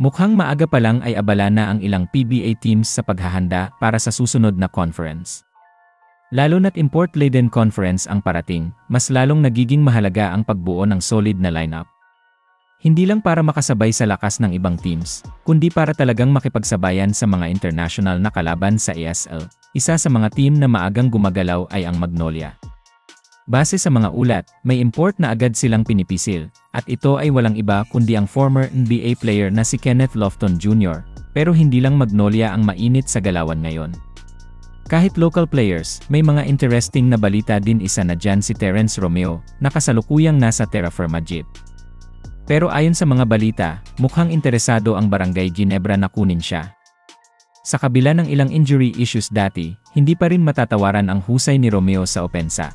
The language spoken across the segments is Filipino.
Mukhang maaga pa lang ay abala na ang ilang PBA teams sa paghahanda para sa susunod na conference. Lalo na't import-laden conference ang parating, mas lalong nagiging mahalaga ang pagbuo ng solid na lineup. Hindi lang para makasabay sa lakas ng ibang teams, kundi para talagang makipagsabayan sa mga international na kalaban sa ESL. Isa sa mga team na maagang gumagalaw ay ang Magnolia. Base sa mga ulat, may import na agad silang pinipisil, at ito ay walang iba kundi ang former NBA player na si Kenneth Lofton Jr., pero hindi lang Magnolia ang mainit sa galawan ngayon. Kahit local players, may mga interesting na balita din, isa na dyan si Terence Romeo, na kasalukuyang nasa Terra Firma Jeep. Pero ayon sa mga balita, mukhang interesado ang Barangay Ginebra na kunin siya. Sa kabila ng ilang injury issues dati, hindi pa rin matatawaran ang husay ni Romeo sa opensa.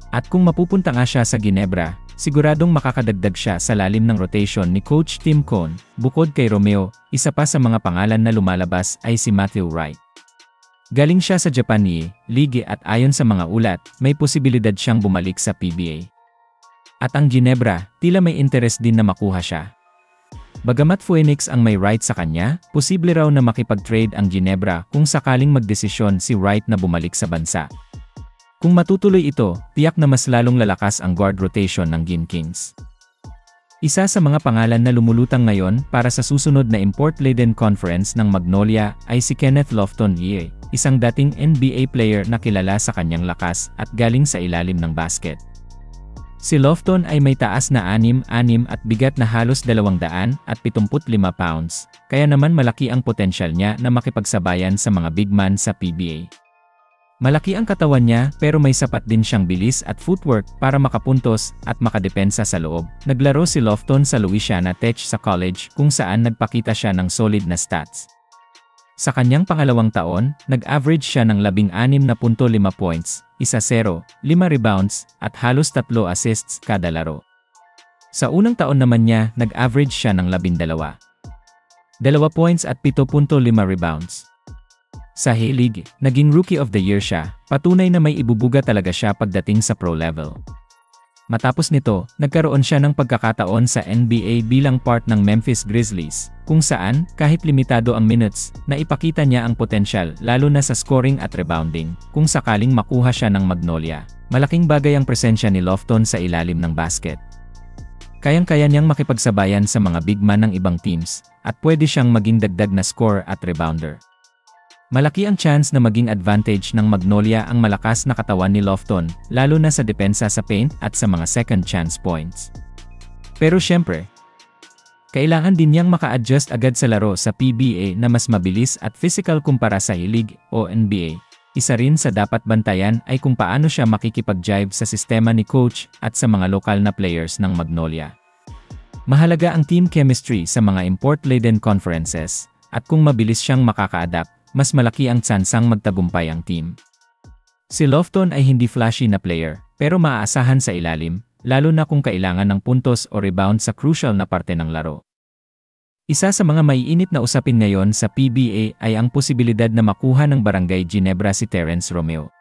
At kung mapupunta nga siya sa Ginebra, siguradong makakadagdag siya sa lalim ng rotation ni Coach Tim Cone. Bukod kay Romeo, isa pa sa mga pangalan na lumalabas ay si Matthew Wright. Galing siya sa Japan League at ayon sa mga ulat, may posibilidad siyang bumalik sa PBA. At ang Ginebra, tila may interest din na makuha siya. Bagamat Phoenix ang may right sa kanya, posible raw na makipag-trade ang Ginebra kung sakaling magdesisyon si Wright na bumalik sa bansa. Kung matutuloy ito, tiyak na mas lalong lalakas ang guard rotation ng Gin Kings. Isa sa mga pangalan na lumulutang ngayon para sa susunod na import-laden conference ng Magnolia ay si Kenneth Lofton, isang dating NBA player na kilala sa kanyang lakas at galing sa ilalim ng basket. Si Lofton ay may taas na 6'6" at bigat na halos 275 pounds, kaya naman malaki ang potensyal niya na makipagsabayan sa mga big man sa PBA. Malaki ang katawan niya pero may sapat din siyang bilis at footwork para makapuntos at makadepensa sa loob. Naglaro si Lofton sa Louisiana Tech sa college kung saan nagpakita siya ng solid na stats. Sa kanyang pangalawang taon, nag-average siya ng 16.5 points, 1-0, 5 rebounds, at halos 3 assists kada laro. Sa unang taon naman niya, nag-average siya ng 12. 2 points at 7.5 rebounds. Sa A-League, naging Rookie of the Year siya, patunay na may ibubuga talaga siya pagdating sa pro level. Matapos nito, nagkaroon siya ng pagkakataon sa NBA bilang part ng Memphis Grizzlies, kung saan, kahit limitado ang minutes, naipakita niya ang potensyal lalo na sa scoring at rebounding, kung sakaling makuha siya ng Magnolia. Malaking bagay ang presensya ni Lofton sa ilalim ng basket. Kayang-kaya niyang makipagsabayan sa mga big man ng ibang teams, at pwede siyang maging dagdag na scorer at rebounder. Malaki ang chance na maging advantage ng Magnolia ang malakas na katawan ni Lofton, lalo na sa depensa sa paint at sa mga second chance points. Pero syempre, kailangan din niyang maka-adjust agad sa laro sa PBA na mas mabilis at physical kumpara sa A-League o NBA. Isa rin sa dapat bantayan ay kung paano siya makikipag-jive sa sistema ni coach at sa mga lokal na players ng Magnolia. Mahalaga ang team chemistry sa mga import-laden conferences, at kung mabilis siyang makaka-adapt, mas malaki ang tsansang magtagumpay ang team. Si Lofton ay hindi flashy na player, pero maaasahan sa ilalim, lalo na kung kailangan ng puntos o rebound sa crucial na parte ng laro. Isa sa mga maiinit na usapin ngayon sa PBA ay ang posibilidad na makuha ng Barangay Ginebra si Terence Romeo.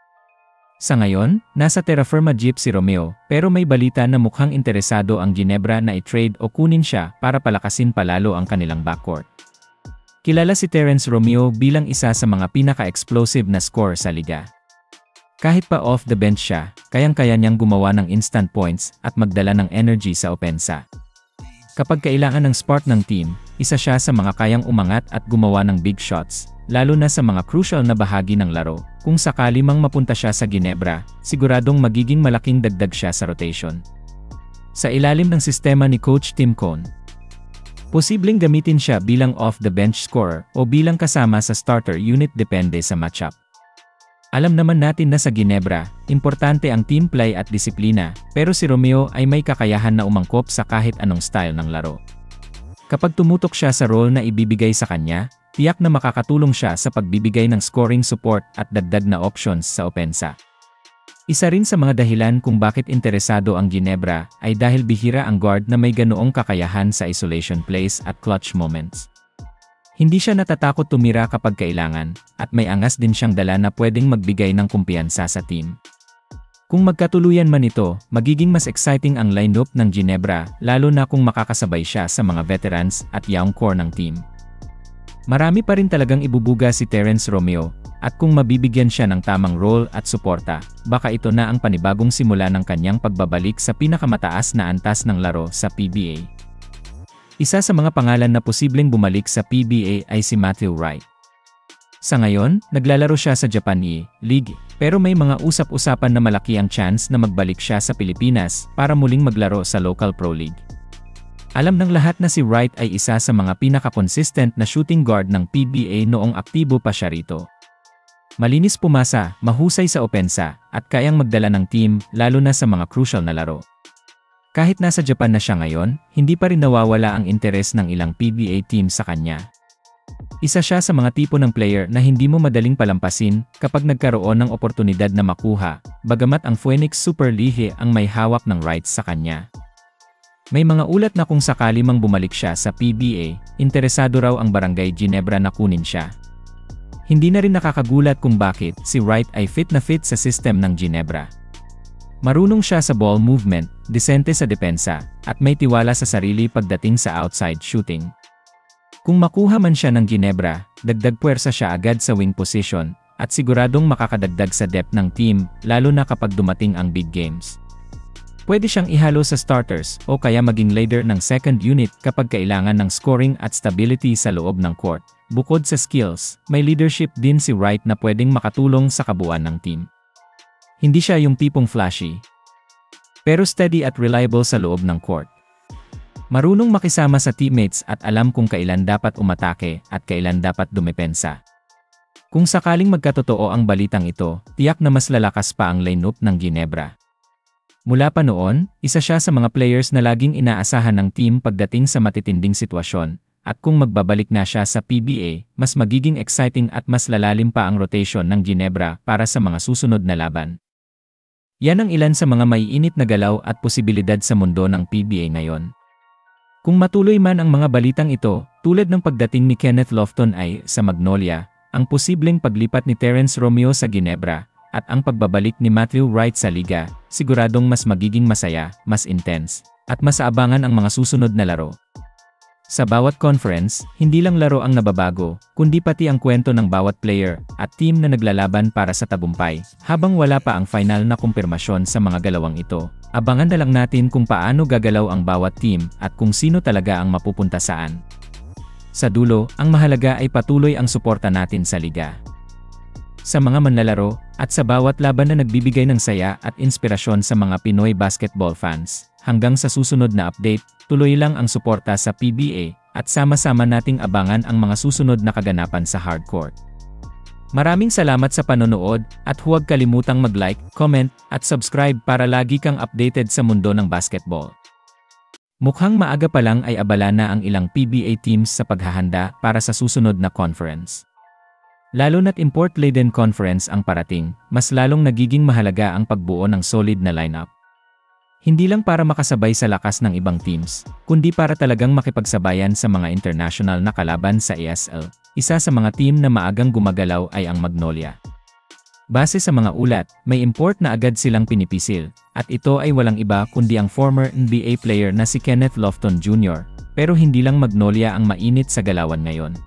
Sa ngayon, nasa Terra Firma Jeep si Romeo, pero may balita na mukhang interesado ang Ginebra na i-trade o kunin siya para palakasin palalo ang kanilang backcourt. Kilala si Terence Romeo bilang isa sa mga pinaka-explosive na scorer sa liga. Kahit pa off the bench siya, kayang-kaya niyang gumawa ng instant points at magdala ng energy sa opensa. Kapag kailangan ng spark ng team, isa siya sa mga kayang umangat at gumawa ng big shots, lalo na sa mga crucial na bahagi ng laro. Kung sakali mang mapunta siya sa Ginebra, siguradong magiging malaking dagdag siya sa rotation. Sa ilalim ng sistema ni Coach Tim Cone, posibleng gamitin siya bilang off-the-bench scorer o bilang kasama sa starter unit depende sa matchup. Alam naman natin na sa Ginebra, importante ang team play at disiplina, pero si Romeo ay may kakayahan na umangkop sa kahit anong style ng laro. Kapag tumutok siya sa role na ibibigay sa kanya, tiyak na makakatulong siya sa pagbibigay ng scoring support at dagdag na options sa opensa. Isa rin sa mga dahilan kung bakit interesado ang Ginebra ay dahil bihira ang guard na may ganoong kakayahan sa isolation plays at clutch moments. Hindi siya natatakot tumira kapag kailangan, at may angas din siyang dala na pwedeng magbigay ng kumpiyansa sa team. Kung magkatuluyan man ito, magiging mas exciting ang lineup ng Ginebra lalo na kung makakasabay siya sa mga veterans at young core ng team. Marami pa rin talagang ibubuga si Terence Romeo, at kung mabibigyan siya ng tamang role at suporta, baka ito na ang panibagong simula ng kanyang pagbabalik sa pinakamataas na antas ng laro sa PBA. Isa sa mga pangalan na posibleng bumalik sa PBA ay si Matthew Wright. Sa ngayon, naglalaro siya sa Japan E-League, pero may mga usap-usapan na malaki ang chance na magbalik siya sa Pilipinas para muling maglaro sa local pro league. Alam ng lahat na si Wright ay isa sa mga pinaka-consistent na shooting guard ng PBA noong aktibo pa siya rito. Malinis pumasa, mahusay sa opensa, at kayang magdala ng team lalo na sa mga crucial na laro. Kahit nasa Japan na siya ngayon, hindi pa rin nawawala ang interes ng ilang PBA team sa kanya. Isa siya sa mga tipo ng player na hindi mo madaling palampasin kapag nagkaroon ng oportunidad na makuha, bagamat ang Phoenix Super League ang may hawak ng rights sa kanya. May mga ulat na kung sakali mang bumalik siya sa PBA, interesado raw ang Barangay Ginebra na kunin siya. Hindi na rin nakakagulat kung bakit si Wright ay fit na fit sa system ng Ginebra. Marunong siya sa ball movement, disente sa depensa, at may tiwala sa sarili pagdating sa outside shooting. Kung makuha man siya ng Ginebra, dagdag puwersa siya agad sa wing position, at siguradong makakadagdag sa depth ng team, lalo na kapag dumating ang big games. Pwede siyang ihalo sa starters o kaya maging leader ng second unit kapag kailangan ng scoring at stability sa loob ng court. Bukod sa skills, may leadership din si Wright na pwedeng makatulong sa kabuuan ng team. Hindi siya yung tipong flashy, pero steady at reliable sa loob ng court. Marunong makisama sa teammates at alam kung kailan dapat umatake at kailan dapat dumepensa. Kung sakaling magkatotoo ang balitang ito, tiyak na mas lalakas pa ang lineup ng Ginebra. Mula pa noon, isa siya sa mga players na laging inaasahan ng team pagdating sa matitinding sitwasyon, at kung magbabalik na siya sa PBA, mas magiging exciting at mas lalalim pa ang rotation ng Ginebra para sa mga susunod na laban. Yan ang ilan sa mga maiinit na galaw at posibilidad sa mundo ng PBA ngayon. Kung matuloy man ang mga balitang ito, tulad ng pagdating ni Kenneth Lofton ay sa Magnolia, ang posibleng paglipat ni Terence Romeo sa Ginebra, at ang pagbabalik ni Matthew Wright sa liga, siguradong mas magiging masaya, mas intense, at mas aabangan ang mga susunod na laro. Sa bawat conference, hindi lang laro ang nababago, kundi pati ang kwento ng bawat player at team na naglalaban para sa tagumpay. Habang wala pa ang final na kumpirmasyon sa mga galawang ito, abangan na lang natin kung paano gagalaw ang bawat team at kung sino talaga ang mapupunta saan. Sa dulo, ang mahalaga ay patuloy ang suporta natin sa liga. Sa mga manlalaro, at sa bawat laban na nagbibigay ng saya at inspirasyon sa mga Pinoy basketball fans. Hanggang sa susunod na update, tuloy lang ang suporta sa PBA, at sama-sama nating abangan ang mga susunod na kaganapan sa hardcourt. Maraming salamat sa panonood, at huwag kalimutang mag-like, comment, at subscribe para lagi kang updated sa mundo ng basketball. Mukhang maaga pa lang ay abala na ang ilang PBA teams sa paghahanda para sa susunod na conference. Lalo na't import-laden conference ang parating, mas lalong nagiging mahalaga ang pagbuo ng solid na lineup. Hindi lang para makasabay sa lakas ng ibang teams, kundi para talagang makipagsabayan sa mga international na kalaban sa ESL. Isa sa mga team na maagang gumagalaw ay ang Magnolia. Base sa mga ulat, may import na agad silang pinipisil, at ito ay walang iba kundi ang former NBA player na si Kenneth Lofton Jr., pero hindi lang Magnolia ang mainit sa galawan ngayon.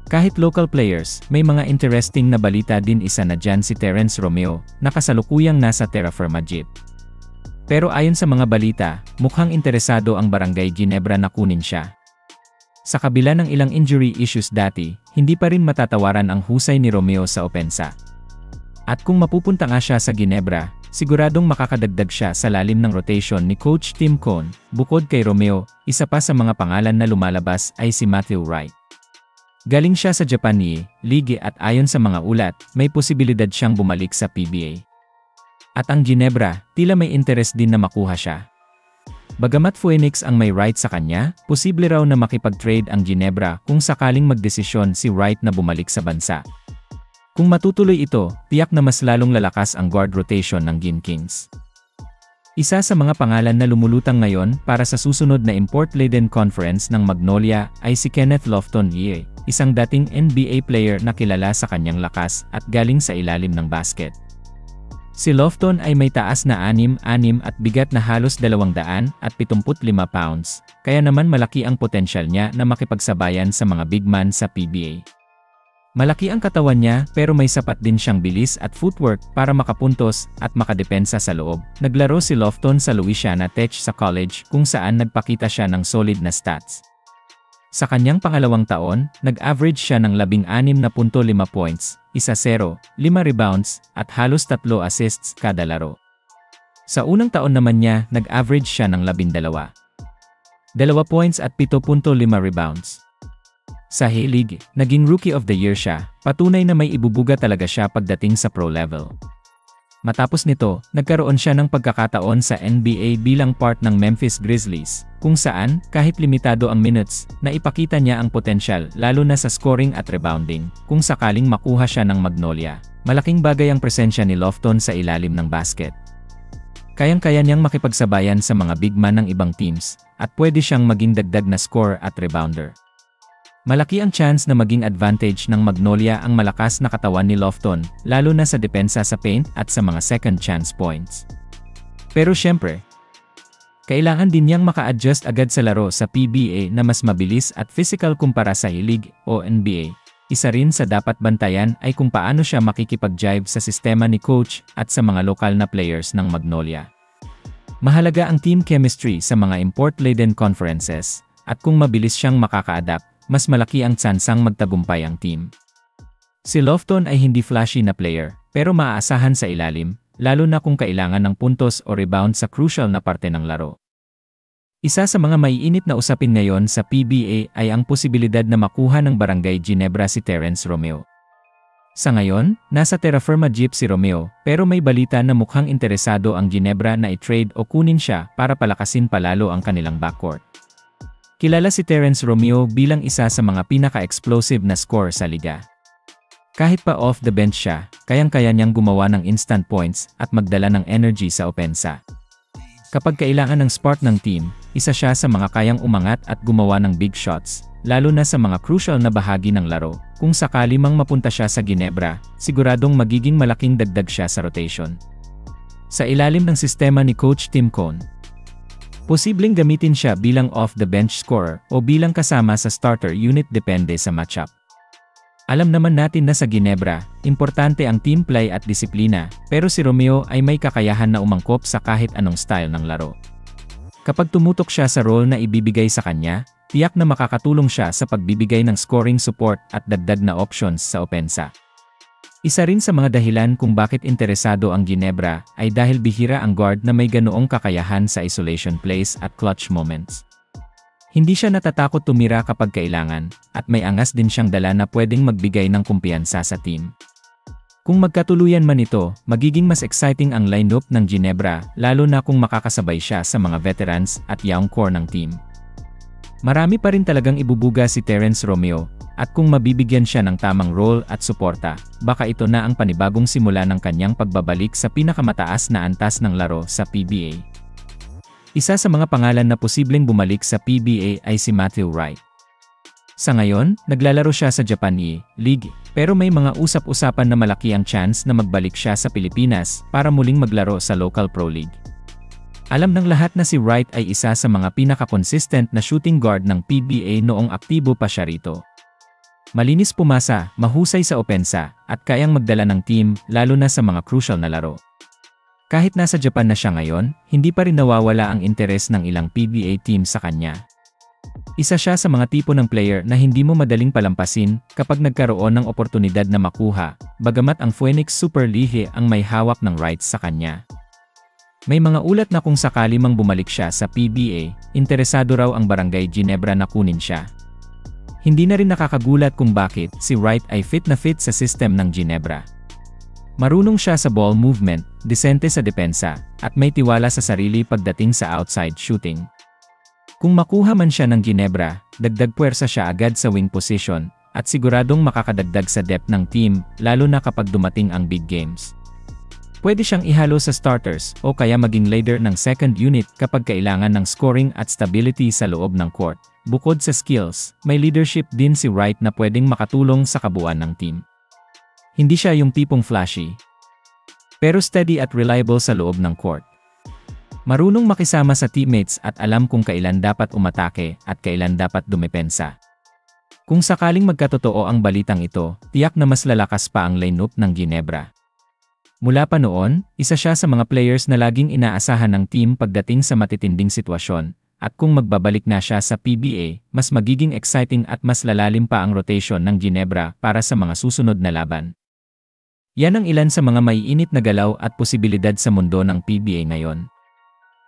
Kahit local players, may mga interesting na balita din, isa na dyan si Terence Romeo, na kasalukuyang nasa Terra Firma Jeep. Pero ayon sa mga balita, mukhang interesado ang Barangay Ginebra na kunin siya. Sa kabila ng ilang injury issues dati, hindi pa rin matatawaran ang husay ni Romeo sa opensa. At kung mapupunta nga siya sa Ginebra, siguradong makakadagdag siya sa lalim ng rotation ni Coach Tim Cone. Bukod kay Romeo, isa pa sa mga pangalan na lumalabas ay si Matthew Wright. Galing siya sa Japan League at ayon sa mga ulat, may posibilidad siyang bumalik sa PBA. At ang Ginebra, tila may interest din na makuha siya. Bagamat Phoenix ang may right sa kanya, posible raw na makipag-trade ang Ginebra kung sakaling magdesisyon si Wright na bumalik sa bansa. Kung matutuloy ito, tiyak na mas lalong lalakas ang guard rotation ng Gin Kings. Isa sa mga pangalan na lumulutang ngayon para sa susunod na import-laden conference ng Magnolia ay si Kenneth Lofton, isang dating NBA player na kilala sa kanyang lakas at galing sa ilalim ng basket. Si Lofton ay may taas na 6'6" at bigat na halos 275 pounds, kaya naman malaki ang potensyal niya na makipagsabayan sa mga big man sa PBA. Malaki ang katawan niya pero may sapat din siyang bilis at footwork para makapuntos at makadepensa sa loob. Naglaro si Lofton sa Louisiana Tech sa college kung saan nagpakita siya ng solid na stats. Sa kanyang pangalawang taon, nag-average siya ng 16.5 points, 1-0, 5 rebounds, at halos 3 assists kada laro. Sa unang taon naman niya, nag-average siya ng 12, 2 points at 7.5 rebounds. Sa A-League, naging Rookie of the Year siya, patunay na may ibubuga talaga siya pagdating sa pro level. Matapos nito, nagkaroon siya ng pagkakataon sa NBA bilang part ng Memphis Grizzlies, kung saan, kahit limitado ang minutes, naipakita niya ang potensyal lalo na sa scoring at rebounding, kung sakaling makuha siya ng Magnolia. Malaking bagay ang presensya ni Lofton sa ilalim ng basket. Kayang-kaya niyang makipagsabayan sa mga big man ng ibang teams, at pwede siyang maging dagdag na scorer at rebounder. Malaki ang chance na maging advantage ng Magnolia ang malakas na katawan ni Lofton, lalo na sa depensa sa paint at sa mga second chance points. Pero syempre, kailangan din niyang maka-adjust agad sa laro sa PBA na mas mabilis at physical kumpara sa A-League o NBA. Isa rin sa dapat bantayan ay kung paano siya makikipag-jive sa sistema ni coach at sa mga lokal na players ng Magnolia. Mahalaga ang team chemistry sa mga import-laden conferences, at kung mabilis siyang makaka-adapt, mas malaki ang tsansang magtagumpay ang team. Si Lofton ay hindi flashy na player, pero maaasahan sa ilalim, lalo na kung kailangan ng puntos o rebound sa crucial na parte ng laro. Isa sa mga maiinit na usapin ngayon sa PBA ay ang posibilidad na makuha ng Barangay Ginebra si Terence Romeo. Sa ngayon, nasa Terra Firma Jeep si Romeo, pero may balita na mukhang interesado ang Ginebra na i-trade o kunin siya para palakasin palalo ang kanilang backcourt. Kilala si Terence Romeo bilang isa sa mga pinaka-explosive na scorer sa liga. Kahit pa off the bench siya, kayang-kaya niyang gumawa ng instant points at magdala ng energy sa opensa. Kapag kailangan ng spark ng team, isa siya sa mga kayang umangat at gumawa ng big shots, lalo na sa mga crucial na bahagi ng laro. Kung sakali mang mapunta siya sa Ginebra, siguradong magiging malaking dagdag siya sa rotation. Sa ilalim ng sistema ni Coach Tim Cone, posibleng gamitin siya bilang off-the-bench scorer o bilang kasama sa starter unit depende sa matchup. Alam naman natin na sa Ginebra, importante ang team play at disiplina, pero si Romeo ay may kakayahan na umangkop sa kahit anong style ng laro. Kapag tumutok siya sa role na ibibigay sa kanya, tiyak na makakatulong siya sa pagbibigay ng scoring support at dagdag na options sa opensa. Isa rin sa mga dahilan kung bakit interesado ang Ginebra ay dahil bihira ang guard na may ganoong kakayahan sa isolation plays at clutch moments. Hindi siya natatakot tumira kapag kailangan, at may angas din siyang dala na pwedeng magbigay ng kumpiyansa sa team. Kung magkatuluyan man ito, magiging mas exciting ang lineup ng Ginebra, lalo na kung makakasabay siya sa mga veterans at young core ng team. Marami pa rin talagang ibubuga si Terence Romeo, at kung mabibigyan siya ng tamang role at suporta, baka ito na ang panibagong simula ng kanyang pagbabalik sa pinakamataas na antas ng laro sa PBA. Isa sa mga pangalan na posibleng bumalik sa PBA ay si Matthew Wright. Sa ngayon, naglalaro siya sa Japan E-League, pero may mga usap-usapan na malaki ang chance na magbalik siya sa Pilipinas para muling maglaro sa local pro league. Alam ng lahat na si Wright ay isa sa mga pinaka-consistent na shooting guard ng PBA noong aktibo pa siya rito. Malinis pumasa, mahusay sa opensa, at kayang magdala ng team, lalo na sa mga crucial na laro. Kahit nasa Japan na siya ngayon, hindi pa rin nawawala ang interes ng ilang PBA team sa kanya. Isa siya sa mga tipo ng player na hindi mo madaling palampasin kapag nagkaroon ng oportunidad na makuha, bagamat ang Phoenix Super League ang may hawak ng rights sa kanya. May mga ulat na kung sakali mang bumalik siya sa PBA, interesado raw ang Barangay Ginebra na kunin siya. Hindi na rin nakakagulat kung bakit si Wright ay fit na fit sa system ng Ginebra. Marunong siya sa ball movement, disente sa depensa, at may tiwala sa sarili pagdating sa outside shooting. Kung makuha man siya ng Ginebra, dagdag puwersa siya agad sa wing position, at siguradong makakadagdag sa depth ng team, lalo na kapag dumating ang big games. Pwede siyang ihalo sa starters o kaya maging leader ng second unit kapag kailangan ng scoring at stability sa loob ng court. Bukod sa skills, may leadership din si Wright na pwedeng makatulong sa kabuuan ng team. Hindi siya yung tipong flashy. pero steady at reliable sa loob ng court. Marunong makisama sa teammates at alam kung kailan dapat umatake at kailan dapat dumepensa. Kung sakaling magkatotoo ang balitang ito, tiyak na mas lalakas pa ang lineup ng Ginebra. Mula pa noon, isa siya sa mga players na laging inaasahan ng team pagdating sa matitinding sitwasyon, at kung magbabalik na siya sa PBA, mas magiging exciting at mas lalalim pa ang rotation ng Ginebra para sa mga susunod na laban. Yan ang ilan sa mga maiinit na galaw at posibilidad sa mundo ng PBA ngayon.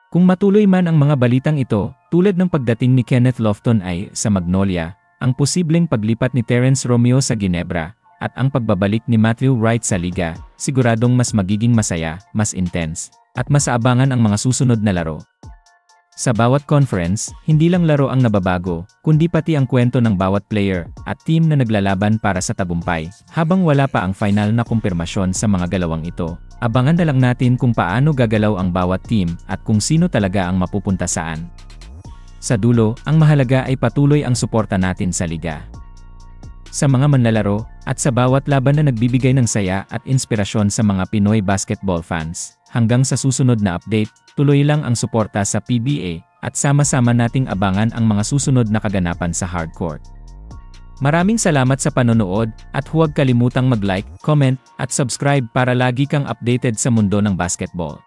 Kung matuloy man ang mga balitang ito, tulad ng pagdating ni Kenneth Lofton ay sa Magnolia, ang posibleng paglipat ni Terence Romeo sa Ginebra, at ang pagbabalik ni Matthew Wright sa liga, siguradong mas magiging masaya, mas intense, at mas aabangan ang mga susunod na laro. Sa bawat conference, hindi lang laro ang nababago, kundi pati ang kwento ng bawat player at team na naglalaban para sa tagumpay. Habang wala pa ang final na kumpirmasyon sa mga galawang ito, abangan na lang natin kung paano gagalaw ang bawat team at kung sino talaga ang mapupunta saan. Sa dulo, ang mahalaga ay patuloy ang suporta natin sa liga. Sa mga manlalaro, at sa bawat laban na nagbibigay ng saya at inspirasyon sa mga Pinoy basketball fans. Hanggang sa susunod na update, tuloy lang ang suporta sa PBA, at sama-sama nating abangan ang mga susunod na kaganapan sa hardcourt. Maraming salamat sa panonood, at huwag kalimutang mag-like, comment, at subscribe para lagi kang updated sa mundo ng basketball.